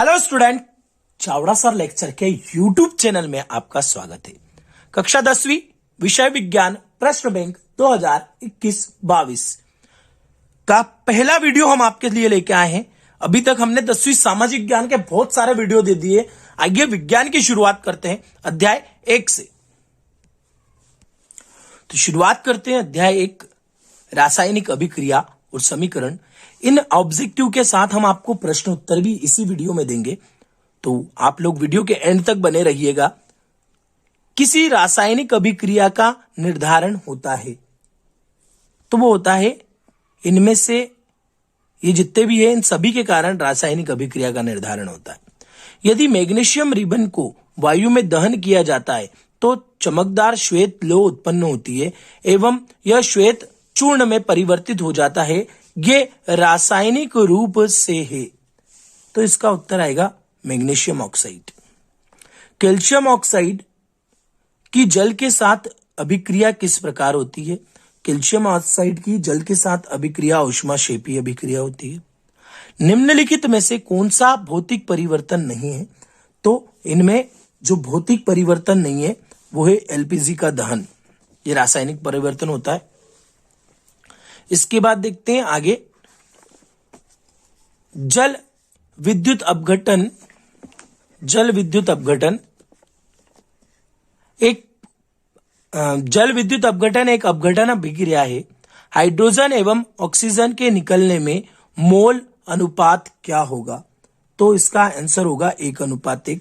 Hello student, Chavda sir lecture के YouTube channel में आपका स्वागत है। कक्षा 10वीं विषय विज्ञान प्रश्न बैंक 2021-22 का पहला वीडियो हम आपके लिए लेके आए हैं। अभी तक हमने 10वीं सामाजिक ज्ञान के बहुत सारे वीडियो दे दिए। आइए विज्ञान की शुरुआत करते हैं अध्याय 1 से। तो शुरुआत करते हैं अध्याय 1, रासायनिक अभिक्रिया और समीकरण। इन ऑब्जेक्टिव के साथ हम आपको प्रश्न उत्तर भी इसी वीडियो में देंगे, तो आप लोग वीडियो के एंड तक बने रहिएगा। किसी रासायनिक अभिक्रिया का निर्धारण होता है, तो वो होता है इनमें से ये जितने भी है इन सभी के कारण रासायनिक अभिक्रिया का निर्धारण होता है। यदि मैग्नीशियम रिबन को वायु में दहन किया जाता है तो चमकदार श्वेत लौह उत्पन्न होती है एवं यह श्वेत चूर्ण में परिवर्तित हो जाता है। ये रासायनिक रूप से है, तो इसका उत्तर आएगा मैग्नीशियम ऑक्साइड। कैल्शियम ऑक्साइड की जल के साथ अभिक्रिया किस प्रकार होती है? कैल्शियम ऑक्साइड की जल के साथ अभिक्रिया ऊष्माक्षेपी अभिक्रिया होती है। निम्नलिखित में से कौन सा भौतिक परिवर्तन नहीं है? तो इनमें जो भौतिक परिवर्तन नहीं है वो है एलपीजी का दहन, ये रासायनिक परिवर्तन होता है। इसके बाद देखते हैं आगे, जल विद्युत अपघटन एक अपघटन अभिक्रिया है। हाइड्रोजन एवं ऑक्सीजन के निकलने में मोल अनुपात क्या होगा? तो इसका आंसर होगा 1:1।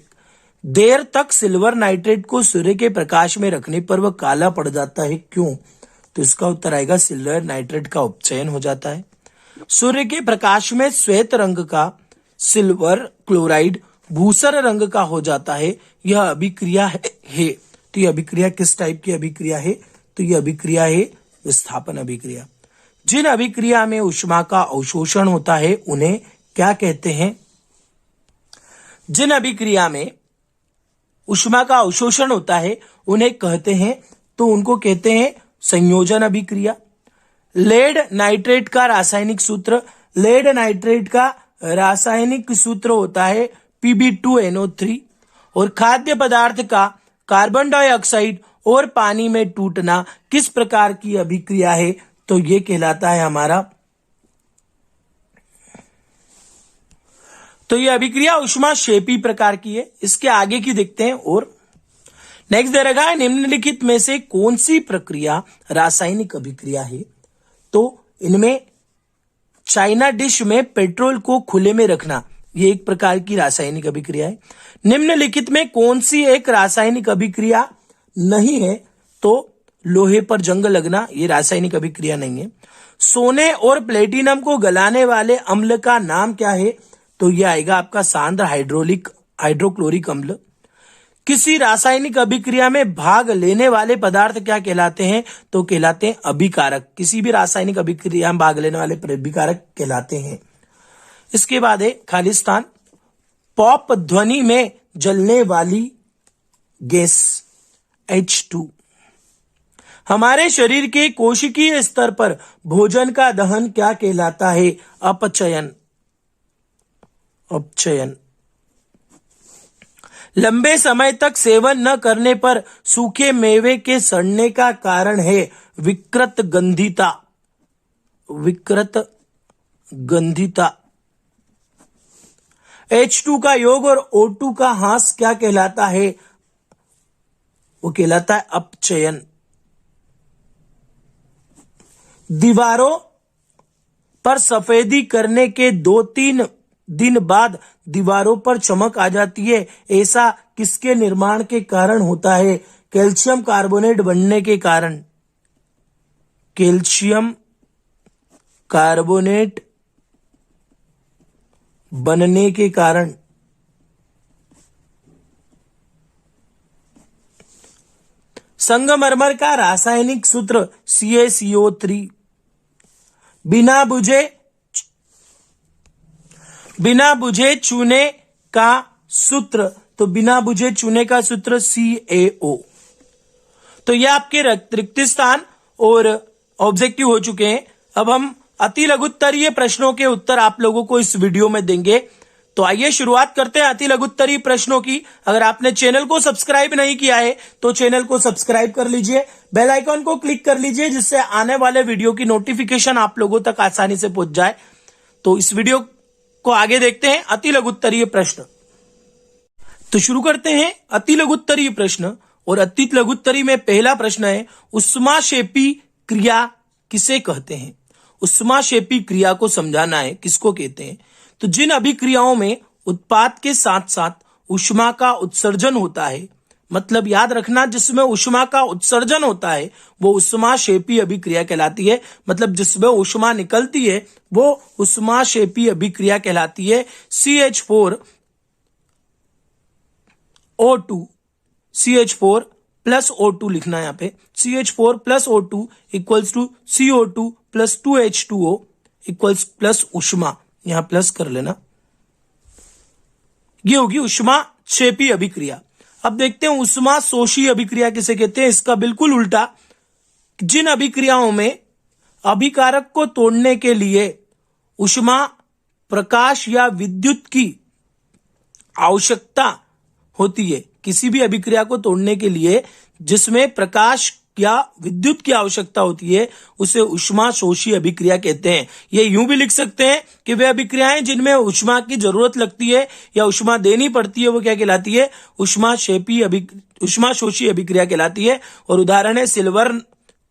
देर तक सिल्वर नाइट्रेट को सूर्य के प्रकाश में रखने पर वह काला पड़ जाता है, क्यों? तो इसका उत्तर आएगा सिल्वर नाइट्रेट का उपचयन हो जाता है। सूर्य के प्रकाश में श्वेत रंग का सिल्वर क्लोराइड भूसर रंग का हो जाता है। यह अभिक्रिया है। तो यह अभिक्रिया किस टाइप की अभिक्रिया है? तो यह अभिक्रिया है विस्थापन अभिक्रिया। जिन अभिक्रिया में ऊष्मा का अवशोषण होता है उन्हें क्या कहते हैं? जिन अभिक्रिया में ऊष्मा का अवशोषण होता है उन्हें कहते हैं, तो उनको कहते हैं संयोजन अभिक्रिया। लेड नाइट्रेट का रासायनिक सूत्र, लेड नाइट्रेट का रासायनिक सूत्र होता है Pb2NO3। और खाद्य पदार्थ का कार्बन डाइऑक्साइड और पानी में टूटना किस प्रकार की अभिक्रिया है? तो ये कहलाता है हमारा, तो ये अभिक्रिया ऊष्माक्षेपी प्रकार की है। इसके आगे की देखते हैं। और नेक्स्ट दे रखा है, निम्नलिखित में से कौन सी प्रक्रिया रासायनिक अभिक्रिया है? तो इनमें चाइना डिश में पेट्रोल को खुले में रखना, ये एक प्रकार की रासायनिक अभिक्रिया है। निम्नलिखित में कौन सी एक रासायनिक अभिक्रिया नहीं है? तो लोहे पर जंग लगना, ये रासायनिक अभिक्रिया नहीं है। सोने और प्लेटिनम को गलाने वाले अम्ल का नाम क्या है? तो यह आएगा आपका सांद्र हाइड्रोक्लोरिक अम्ल। किसी रासायनिक अभिक्रिया में भाग लेने वाले पदार्थ क्या कहलाते हैं? तो कहलाते हैं अभिकारक। किसी भी रासायनिक अभिक्रिया में भाग लेने वाले अभिकारक कहलाते हैं। इसके बाद है खालिस्तान। पॉप ध्वनि में जलने वाली गैस H2। हमारे शरीर के कोशिकीय स्तर पर भोजन का दहन क्या कहलाता है? अपचयन। लंबे समय तक सेवन न करने पर सूखे मेवे के सड़ने का कारण है विकृत गंधिता। H2 का योग और O2 का ह्रास क्या कहलाता है? वो कहलाता है अपचयन। दीवारों पर सफेदी करने के 2-3 दिन बाद दीवारों पर चमक आ जाती है, ऐसा किसके निर्माण के कारण होता है? कैल्शियम कार्बोनेट बनने के कारण। कैल्शियम कार्बोनेट बनने के कारण। संगमरमर का रासायनिक सूत्र CaCO3। बिना बुझे चूने का सूत्र, तो बिना बुझे चूने का सूत्र CaO। तो ये आपके रिक्त स्थान और ऑब्जेक्टिव हो चुके हैं। अब हम अति लघुत्तरीय प्रश्नों के उत्तर आप लोगों को इस वीडियो में देंगे। तो आइए शुरुआत करते हैं अति लघुत्तरीय प्रश्नों की। अगर आपने चैनल को सब्सक्राइब नहीं किया है तो चैनल को सब्सक्राइब कर लीजिए, बेल आइकन को क्लिक कर लीजिए, जिससे आने वाले वीडियो की नोटिफिकेशन आप लोगों तक आसानी से पहुंच जाए। तो इस वीडियो को आगे देखते हैं अति लघुत्तरीय प्रश्न। तो शुरू करते हैं अति लघुत्तरीय प्रश्न। और अति लघुत्तरीय में पहला प्रश्न है, उष्माक्षेपी क्रिया किसे कहते हैं? उष्माक्षेपी क्रिया को समझाना है, किसको कहते हैं? तो जिन अभिक्रियाओं में उत्पाद के साथ साथ ऊष्मा का उत्सर्जन होता है, मतलब याद रखना, जिसमें ऊष्मा का उत्सर्जन होता है वो उष्माक्षेपी अभिक्रिया कहलाती है। मतलब जिसमें ऊष्मा निकलती है वो उष्माक्षेपी अभिक्रिया कहलाती है। CH4 प्लस O2 लिखना है यहाँ पे। CH4 plus O2 equals to CO2 plus 2H2O equals plus ऊष्मा, यहां प्लस कर लेना, ये होगी उष्माक्षेपी अभिक्रिया। अब देखते हैं उष्मा शोषी अभिक्रिया किसे कहते हैं। इसका बिल्कुल उल्टा, जिन अभिक्रियाओं में अभिकारक को तोड़ने के लिए उष्मा, प्रकाश या विद्युत की आवश्यकता होती है, किसी भी अभिक्रिया को तोड़ने के लिए जिसमें प्रकाश या विद्युत की आवश्यकता होती है, उसे उष्मा शोषी अभिक्रिया कहते हैं। ये यूं भी लिख सकते हैं कि वे अभिक्रियाएं जिनमें उष्मा की जरूरत लगती है या उष्मा देनी पड़ती है वो क्या कहलाती है? उष्मा शोषी अभिक्रिया कहलाती है। और उदाहरण है सिल्वर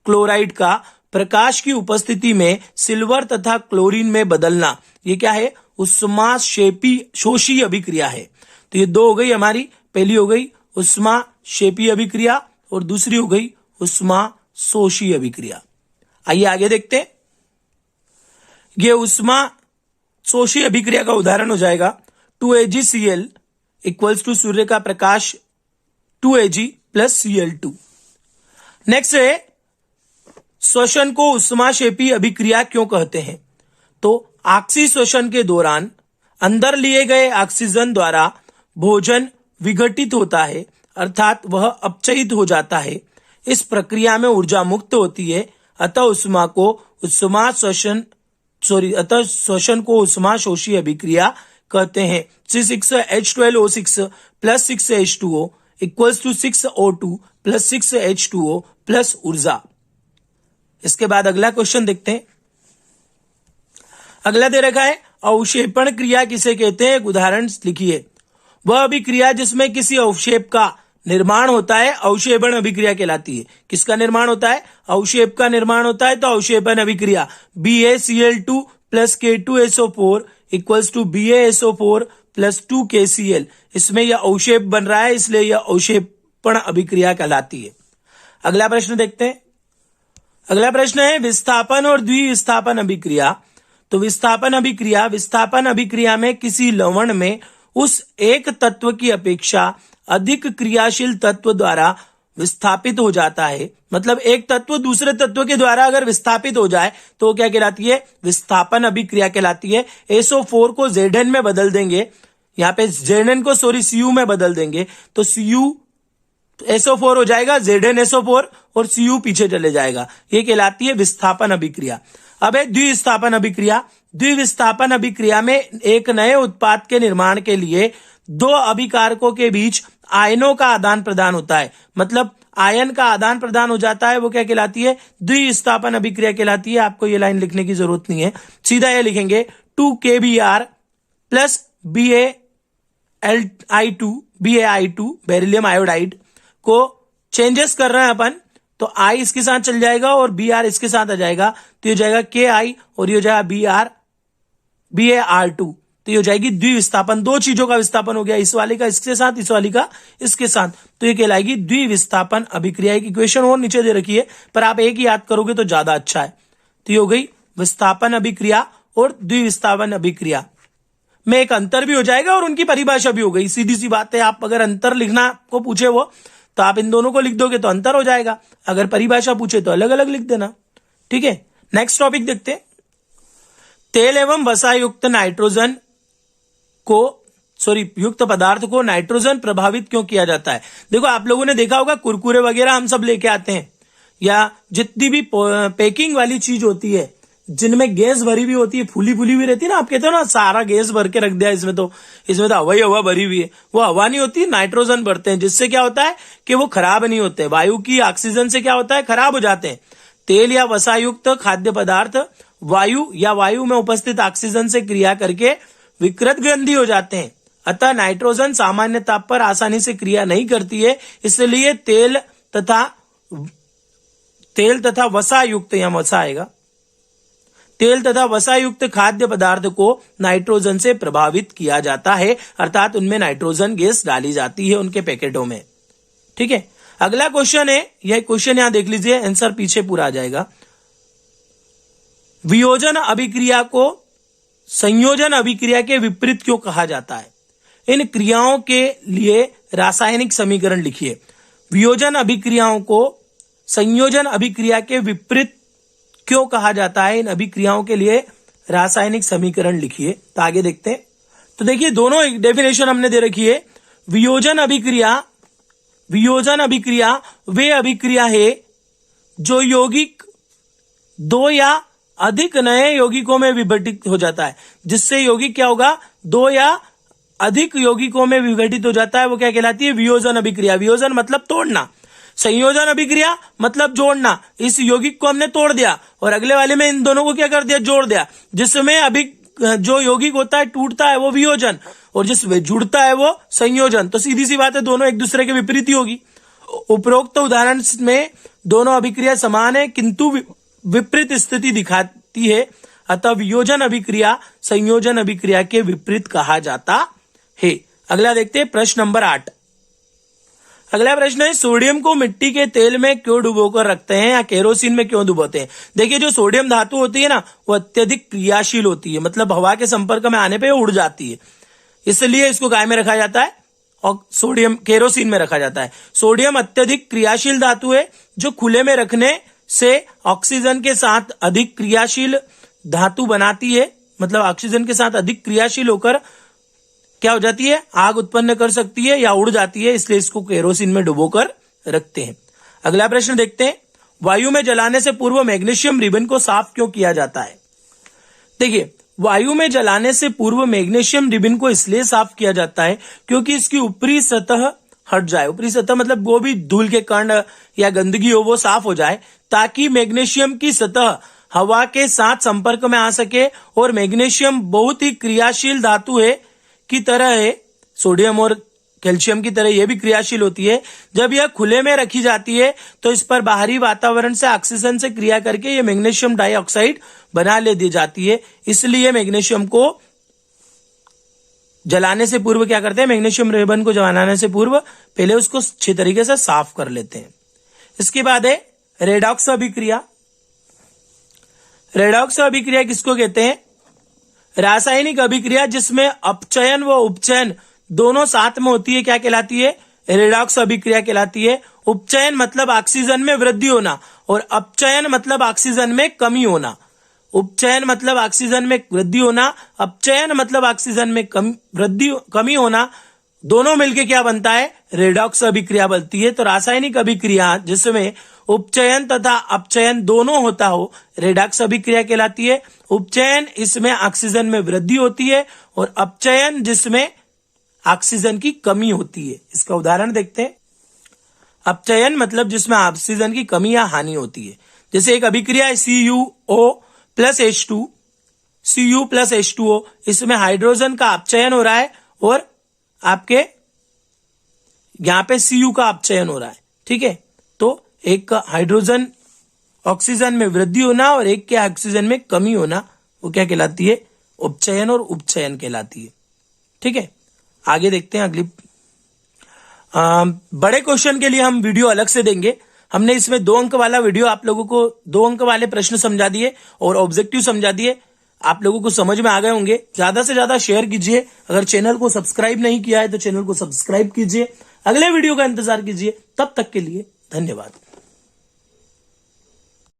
क्लोराइड का प्रकाश की उपस्थिति में सिल्वर तथा क्लोरीन में बदलना, ये क्या है? उष्मा शोषी अभिक्रिया है। तो ये दो हो गई हमारी, पहली हो गई उष्मा शेपी अभिक्रिया और दूसरी हो गई उष्मा शोषी अभिक्रिया। आइए आगे देखते हैं। ये उष्मा शोषी अभिक्रिया का उदाहरण हो जाएगा 2AgCl इक्वल्स टू सूर्य का प्रकाश 2Ag प्लस Cl2। नेक्स्ट है, श्वसन को उष्माक्षेपी अभिक्रिया क्यों कहते हैं? तो ऑक्सी श्वसन के दौरान अंदर लिए गए ऑक्सीजन द्वारा भोजन विघटित होता है, अर्थात वह अपचयित हो जाता है। इस प्रक्रिया में ऊर्जा मुक्त होती है, अतः श्वसन को उष्मा शोषी अभिक्रिया कहते हैं। C6H12O6 plus 6H2O equals to 6O2 plus 6H2O plus ऊर्जा। इसके बाद अगला क्वेश्चन देखते हैं। अगला दे रखा है, अवक्षेपण क्रिया किसे कहते हैं? एक उदाहरण लिखिए। वह अभिक्रिया जिसमें किसी अवक्षेप का निर्माण होता है अवक्षेपण अभिक्रिया कहलाती है। किसका निर्माण होता है? अवक्षेप का निर्माण होता है तो अवक्षेपण अभिक्रिया। BaCl2 plus K2SO4 equals to BaSO4 plus 2KCl। इसमें यह अवक्षेप बन रहा है, इसलिए यह अवक्षेपण अभिक्रिया कहलाती है। अगला प्रश्न देखते हैं। अगला प्रश्न है, विस्थापन और द्विविस्थापन अभिक्रिया। तो विस्थापन अभिक्रिया में किसी लवण में उस एक तत्व की अपेक्षा अधिक क्रियाशील तत्व द्वारा विस्थापित हो जाता है। मतलब एक तत्व दूसरे तत्व के द्वारा अगर विस्थापित हो जाए तो क्या कहलाती है? विस्थापन अभिक्रिया कहलाती है। SO4 को Zn में बदल देंगे, यहाँ पे Zn को Cu में बदल देंगे तो SO4 हो जाएगा ZnSO4 और Cu पीछे चले जाएगा, ये कहलाती है विस्थापन अभिक्रिया। अब है द्विविस्थापन अभिक्रिया। द्विविस्थापन अभिक्रिया में एक नए उत्पाद के निर्माण के लिए दो अभिकारकों के बीच आयनों का आदान प्रदान होता है। मतलब आयन का आदान प्रदान हो जाता है, वो क्या कहलाती है? द्विविस्थापन अभिक्रिया कहलाती है। आपको ये लाइन लिखने की जरूरत नहीं है, सीधा ये लिखेंगे 2KBr plus BaI2 beryllium iodide को चेंजेस कर रहे हैं अपन, तो I इसके साथ चल जाएगा और Br इसके साथ आ जाएगा, तो ये हो जाएगा KI और ये हो जाएगा BaR2। तो ये हो जाएगी द्विविस्थापन। दो चीजों का विस्थापन हो गया, इस वाले का इसके साथ, इस वाली का इसके साथ, तो ये कहलाएगी द्विविस्थापन अभिक्रिया। एक इक्वेशन और नीचे दे रखी है, पर आप एक ही याद करोगे तो ज्यादा अच्छा है। तो ये हो गई विस्थापन अभिक्रिया और द्विविस्थापन अभिक्रिया में एक अंतर भी हो जाएगा और उनकी परिभाषा भी हो गई। सीधी सी बात है, आप अगर अंतर लिखना को पूछे वो तो आप इन दोनों को लिख दोगे तो अंतर हो जाएगा, अगर परिभाषा पूछे तो अलग अलग लिख देना। ठीक है, नेक्स्ट टॉपिक देखते हैं। तेल एवं वसा युक्त युक्त पदार्थ को नाइट्रोजन प्रभावित क्यों किया जाता है? देखो, आप लोगों ने देखा होगा कुरकुरे वगैरह हम सब लेके आते हैं, या जितनी भी पैकिंग वाली चीज होती है, जिनमें गैस भरी हुई होती है, फूली फूली हुई रहती है ना, आप कहते हो ना सारा गैस भर के रख दिया इसमें तो हवा ही हवा भरी हुई है, वो हवा नहीं होती, नाइट्रोजन भरते हैं, जिससे क्या होता है कि वो खराब नहीं होते। वायु की ऑक्सीजन से क्या होता है, खराब हो जाते हैं। तेल या वसायुक्त खाद्य पदार्थ वायु में उपस्थित ऑक्सीजन से क्रिया करके विकृत गंधी हो जाते हैं। अतः नाइट्रोजन सामान्य ताप पर आसानी से क्रिया नहीं करती है, इसलिए तेल तथा वसायुक्त, या वसा आएगा, तेल तथा वसायुक्त खाद्य पदार्थ को नाइट्रोजन से प्रभावित किया जाता है, अर्थात उनमें नाइट्रोजन गैस डाली जाती है उनके पैकेटों में। ठीक है, अगला क्वेश्चन है, यह क्वेश्चन यहां देख लीजिए, आंसर पीछे पूरा आ जाएगा। वियोजन अभिक्रिया को संयोजन अभिक्रिया के विपरीत क्यों कहा जाता है? इन क्रियाओं के लिए रासायनिक समीकरण लिखिए। वियोजन अभिक्रियाओं को संयोजन अभिक्रिया के विपरीत क्यों कहा जाता है? इन अभिक्रियाओं के लिए रासायनिक समीकरण लिखिए। तो आगे देखते हैं। तो देखिए, दोनों एक डेफिनेशन हमने दे रखी है। वियोजन अभिक्रिया वे अभिक्रिया है जो यौगिक दो या अधिक नए यौगिकों में विघटित हो जाता है। जिससे यौगिक क्या होगा, दो या अधिक यौगिकों में विघटित हो जाता है, वो क्या कहलाती है? वियोजन अभिक्रिया। वियोजन मतलब तोड़ना, संयोजन अभिक्रिया मतलब जोड़ना। इस यौगिक को हमने तोड़ दिया और अगले वाले में इन दोनों को क्या कर दिया, जोड़ दिया। जिसमें जो यौगिक होता है टूटता है वो वियोजन, और जिसमें जुड़ता है वो संयोजन। तो सीधी सी बात है, दोनों एक दूसरे के विपरीत ही होगी। उपरोक्त उदाहरण में दोनों अभिक्रिया समान है किंतु विपरीत स्थिति दिखाती है, अतः वियोजन अभिक्रिया संयोजन अभिक्रिया के विपरीत कहा जाता है। अगला देखते हैं, प्रश्न नंबर 8। अगला प्रश्न है, सोडियम को मिट्टी के तेल में क्यों डुबोकर रखते हैं या केरोसिन में क्यों डुबोते हैं? देखिए, जो सोडियम धातु होती है ना, वो अत्यधिक क्रियाशील होती है, मतलब हवा के संपर्क में आने पे उड़ जाती है, इसलिए इसको काय में रखा जाता है और सोडियम केरोसिन में रखा जाता है। सोडियम अत्यधिक क्रियाशील धातु है जो खुले में रखने से ऑक्सीजन के साथ अधिक क्रियाशील धातु बनाती है, मतलब ऑक्सीजन के साथ अधिक क्रियाशील होकर क्या हो जाती है, आग उत्पन्न कर सकती है या उड़ जाती है, इसलिए इसको केरोसिन में डुबोकर रखते हैं। अगला प्रश्न देखते हैं, वायु में जलाने से पूर्व मैग्नीशियम रिबन को साफ क्यों किया जाता है? देखिए, वायु में जलाने से पूर्व मैग्नीशियम रिबन को इसलिए साफ किया जाता है क्योंकि इसकी ऊपरी सतह हट जाए। ऊपरी सतह मतलब वो भी धूल के कण या गंदगी हो वो साफ हो जाए, ताकि मैग्नीशियम की सतह हवा के साथ संपर्क में आ सके। और मैग्नीशियम बहुत ही क्रियाशील धातु है की तरह है, सोडियम और कैल्शियम की तरह यह भी क्रियाशील होती है। जब यह खुले में रखी जाती है तो इस पर बाहरी वातावरण से ऑक्सीजन से क्रिया करके ये मैग्नीशियम डाइऑक्साइड बना ले दी जाती है। इसलिए मैग्नीशियम को जलाने से पूर्व क्या करते हैं, मैग्नीशियम रिबन को जलाने से पूर्व पहले उसको अच्छी तरीके से साफ कर लेते हैं। इसके बाद है रेडॉक्स अभिक्रिया। रेडॉक्स अभिक्रिया किसको कहते हैं? रासायनिक अभिक्रिया जिसमें अपचयन व उपचयन दोनों साथ में होती है, क्या कहलाती है? रेडॉक्स अभिक्रिया कहलाती है। उपचयन मतलब ऑक्सीजन में वृद्धि होना और अपचयन मतलब ऑक्सीजन में कमी होना। उपचयन मतलब ऑक्सीजन में वृद्धि होना, अपचयन मतलब ऑक्सीजन में कमी होना, दोनों मिलके क्या बनता है? रेडॉक्स अभिक्रिया बनती है। तो रासायनिक अभिक्रिया जिसमें उपचयन तथा अपचयन दोनों होता हो रेडॉक्स अभिक्रिया कहलाती है। उपचयन इसमें ऑक्सीजन में वृद्धि होती है और अपचयन जिसमें ऑक्सीजन की कमी होती है। इसका उदाहरण देखते हैं। अपचयन मतलब जिसमें ऑक्सीजन की कमी या हानि होती है। जैसे एक अभिक्रिया है CuO plus H2, Cu plus H2O, इसमें हाइड्रोजन का अपचयन हो रहा है और आपके यहां पे Cu का अपचयन हो रहा है। ठीक है, तो एक का हाइड्रोजन ऑक्सीजन में वृद्धि होना और एक के ऑक्सीजन में कमी होना, वो क्या कहलाती है? उपचयन और उपचयन कहलाती है। ठीक है, आगे देखते हैं अगली। बड़े क्वेश्चन के लिए हम वीडियो अलग से देंगे। हमने इसमें 2 अंक वाला वीडियो आप लोगों को 2 अंक वाले प्रश्न समझा दिए और ऑब्जेक्टिव समझा दिए। आप लोगों को समझ में आ गए होंगे। ज्यादा से ज्यादा शेयर कीजिए। अगर चैनल को सब्सक्राइब नहीं किया है तो चैनल को सब्सक्राइब कीजिए। अगले वीडियो का इंतजार कीजिए। तब तक के लिए धन्यवाद।